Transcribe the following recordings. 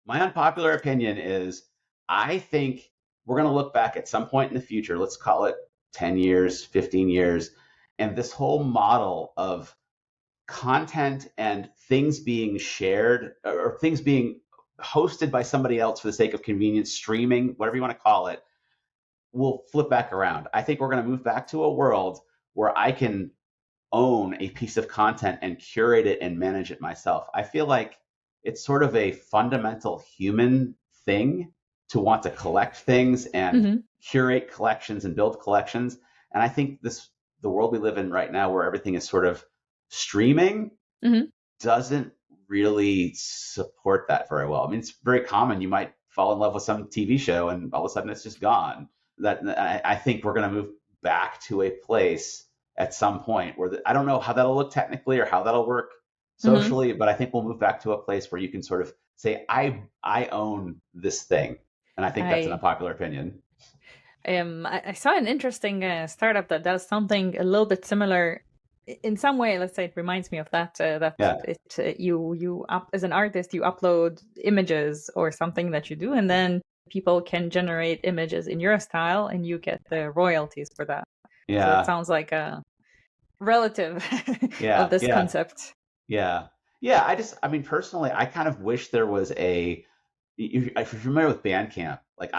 My unpopular opinion is I think we're going to look back at some point in the future, let's call it 10 years, 15 years, and this whole model of content and things being shared or things being hosted by somebody else for the sake of convenience, streaming, whatever you want to call it, will flip back around. I think we're going to move back to a world where I can own a piece of content and curate it and manage it myself. I feel like it's sort of a fundamental human thing to want to collect things and Mm-hmm. curate collections and build collections. And I think the world we live in right now where everything is sort of streaming Mm-hmm. doesn't really support that very well. I mean, it's very common. You might fall in love with some TV show and all of a sudden it's just gone. That I think we're going to move back to a place at some point where I don't know how that'll look technically or how that'll work Mm-hmm. socially, but I think we'll move back to a place where you can sort of say, I own this thing. And I think that's an I unpopular opinion. I saw an interesting startup that does something a little bit similar. In some way, let's say it reminds me of that. Yeah. You as an artist, you upload images or something that you do, and then people can generate images in your style, and you get the royalties for that. So it Yeah. sounds like a relative of Yeah. this Yeah. concept. Yeah. Yeah. I mean, personally, I kind of wish there was if you're familiar with Bandcamp, like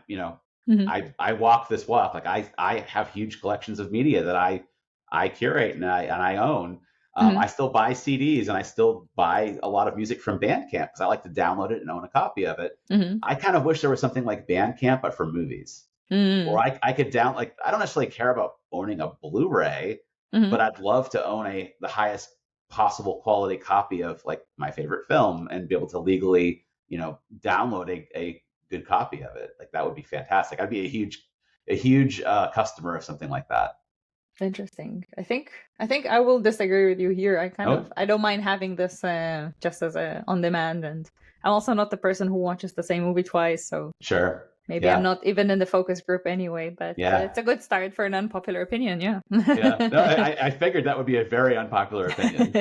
you know, Mm-hmm. I walk this walk. Like I have huge collections of media that I curate and I own. Mm-hmm. I still buy CDs and I still buy a lot of music from Bandcamp because I like to download it and own a copy of it. Mm-hmm. I kind of wish there was something like Bandcamp, but for movies. Or Mm-hmm. I could like I don't necessarily care about owning a Blu-ray, Mm-hmm. but I'd love to own the highest possible quality copy of like my favorite film and be able to legally, download a good copy of it. Like that would be fantastic. I'd be a huge customer of something like that. Interesting. I think I will disagree with you here. Oh, I don't mind having this just as a on demand, and I'm also not the person who watches the same movie twice, so sure. maybe I'm Yeah. not even in the focus group anyway, but Yeah. it's a good start for an unpopular opinion, yeah. Yeah. No, I figured that would be a very unpopular opinion.